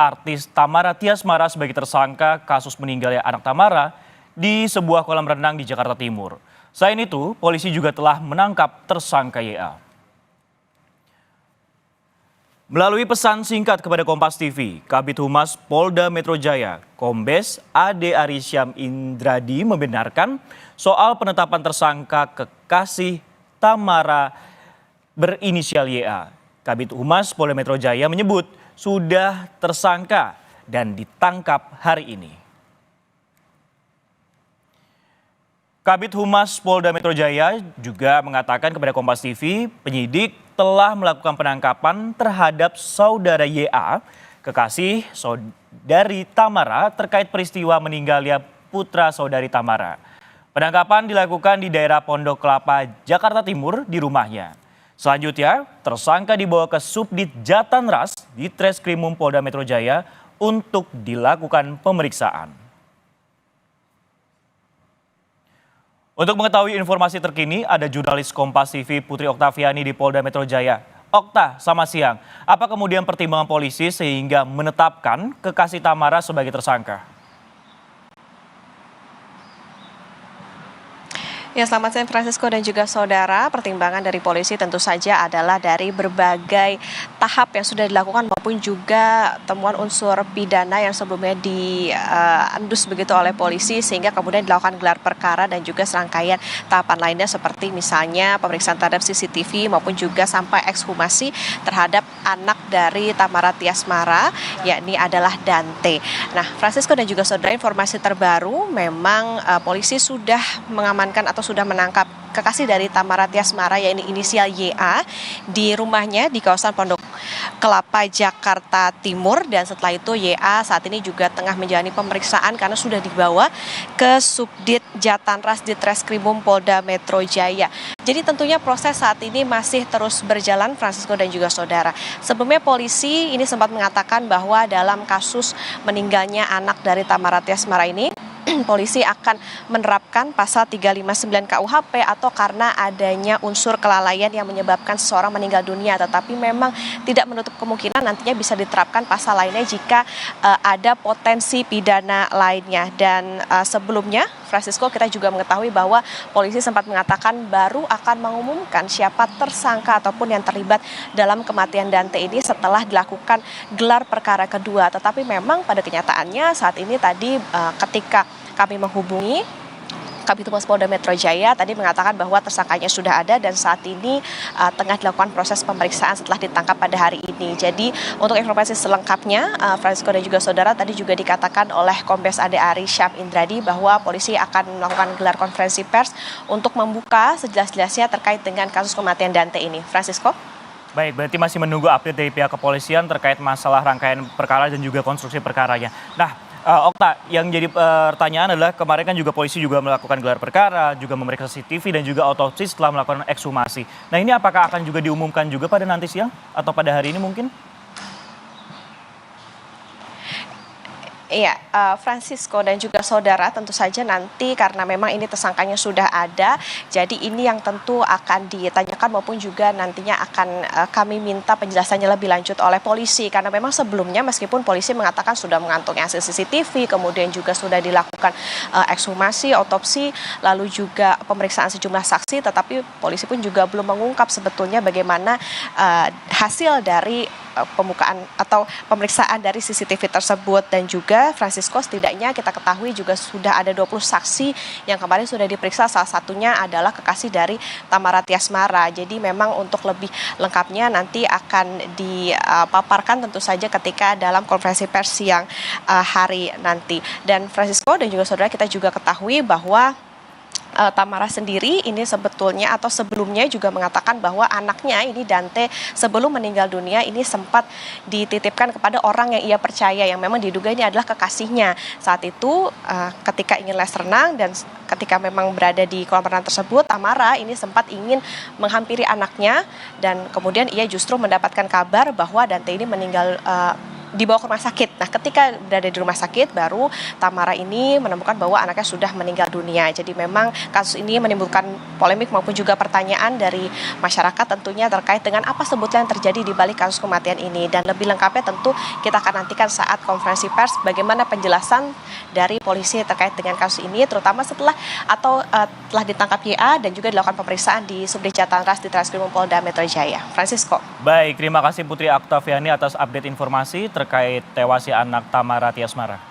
artis Tamara Tiasmara sebagai tersangka kasus meninggalnya anak Tamara di sebuah kolam renang di Jakarta Timur. Selain itu, polisi juga telah menangkap tersangka YA. Melalui pesan singkat kepada Kompas TV, Kabid Humas Polda Metro Jaya, Kombes Ade Arisyam Indradi membenarkan soal penetapan tersangka kekasih Tamara berinisial YA. Kabid Humas Polda Metro Jaya menyebut sudah tersangka dan ditangkap hari ini. Kabid Humas Polda Metro Jaya juga mengatakan kepada Kompas TV, penyidik telah melakukan penangkapan terhadap saudara YA, kekasih saudari Tamara terkait peristiwa meninggalnya putra saudari Tamara. Penangkapan dilakukan di daerah Pondok Kelapa, Jakarta Timur di rumahnya. Selanjutnya, tersangka dibawa ke Subdit Jatanras di Treskrimum Polda Metro Jaya untuk dilakukan pemeriksaan. Untuk mengetahui informasi terkini, ada jurnalis Kompas TV Putri Oktaviani di Polda Metro Jaya. Okta, selamat siang. Apa kemudian pertimbangan polisi sehingga menetapkan kekasih Tamara sebagai tersangka? Ya, selamat siang Francisco dan juga saudara. Pertimbangan dari polisi tentu saja adalah dari berbagai tahap yang sudah dilakukan maupun juga temuan unsur pidana yang sebelumnya diendus begitu oleh polisi sehingga kemudian dilakukan gelar perkara dan juga serangkaian tahapan lainnya seperti misalnya pemeriksaan terhadap CCTV maupun juga sampai ekshumasi terhadap anak dari Tamara Tiasmara, yakni adalah Dante. Nah, Francisco dan juga saudara, informasi terbaru memang polisi sudah mengamankan atau sudah menangkap kekasih dari Tamara Tiasmara yaitu inisial YA di rumahnya di kawasan Pondok Kelapa, Jakarta Timur, dan setelah itu YA saat ini juga tengah menjalani pemeriksaan karena sudah dibawa ke Subdit Jatanras di Treskrimum Polda Metro Jaya. Jadi tentunya proses saat ini masih terus berjalan, Francisco dan juga saudara. Sebelumnya polisi ini sempat mengatakan bahwa dalam kasus meninggalnya anak dari Tamara Tiasmara ini polisi akan menerapkan pasal 359 KUHP atau karena adanya unsur kelalaian yang menyebabkan seseorang meninggal dunia, tetapi memang tidak menutup kemungkinan nantinya bisa diterapkan pasal lainnya jika ada potensi pidana lainnya. Dan sebelumnya Francisco, kita juga mengetahui bahwa polisi sempat mengatakan baru akan mengumumkan siapa tersangka ataupun yang terlibat dalam kematian Dante ini setelah dilakukan gelar perkara kedua. Tetapi memang pada kenyataannya saat ini tadi ketika kami menghubungi Kabid Humas Polda Metro Jaya tadi mengatakan bahwa tersangkanya sudah ada dan saat ini tengah dilakukan proses pemeriksaan setelah ditangkap pada hari ini. Jadi untuk informasi selengkapnya, Francisco dan juga saudara, tadi juga dikatakan oleh Kombes Ade Arisyam Indradi bahwa polisi akan melakukan gelar konferensi pers untuk membuka sejelas-jelasnya terkait dengan kasus kematian Dante ini. Francisco? Baik, berarti masih menunggu update dari pihak kepolisian terkait masalah rangkaian perkara dan juga konstruksi perkaranya. Nah, Okta, yang jadi pertanyaan adalah kemarin kan juga polisi juga melakukan gelar perkara, juga memeriksa CCTV dan juga otopsi setelah melakukan ekshumasi. Nah, ini apakah akan juga diumumkan juga pada nanti siang atau pada hari ini mungkin? Iya, Francisco dan juga saudara, tentu saja nanti karena memang ini tersangkanya sudah ada, jadi ini yang tentu akan ditanyakan maupun juga nantinya akan kami minta penjelasannya lebih lanjut oleh polisi. Karena memang sebelumnya meskipun polisi mengatakan sudah mengantongi hasil CCTV, kemudian juga sudah dilakukan ekshumasi, otopsi, lalu juga pemeriksaan sejumlah saksi, tetapi polisi pun juga belum mengungkap sebetulnya bagaimana hasil dari pembukaan atau pemeriksaan dari CCTV tersebut. Dan juga Francisco, setidaknya kita ketahui juga sudah ada 20 saksi yang kemarin sudah diperiksa, salah satunya adalah kekasih dari Tamara Tiasmara. Jadi memang untuk lebih lengkapnya nanti akan dipaparkan tentu saja ketika dalam konferensi pers siang hari nanti. Dan Francisco dan juga saudara, kita juga ketahui bahwa Tamara sendiri ini sebetulnya atau sebelumnya juga mengatakan bahwa anaknya ini Dante sebelum meninggal dunia ini sempat dititipkan kepada orang yang ia percaya yang memang diduga ini adalah kekasihnya. Saat itu ketika ingin les renang dan ketika memang berada di kolam renang tersebut, Tamara ini sempat ingin menghampiri anaknya dan kemudian ia justru mendapatkan kabar bahwa Dante ini meninggal dibawa ke rumah sakit. Nah, ketika berada di rumah sakit, baru Tamara ini menemukan bahwa anaknya sudah meninggal dunia. Jadi memang kasus ini menimbulkan polemik maupun juga pertanyaan dari masyarakat tentunya terkait dengan apa sebetulnya yang terjadi di balik kasus kematian ini. Dan lebih lengkapnya tentu kita akan nantikan saat konferensi pers bagaimana penjelasan dari polisi terkait dengan kasus ini, terutama setelah telah ditangkap YA dan juga dilakukan pemeriksaan di Subdit Jatan Ras di Treskrimum Polda Metro Jaya. Francisco. Baik, terima kasih Putri Oktaviani atas update informasi terkait tewasnya anak Tamara Tiasmara.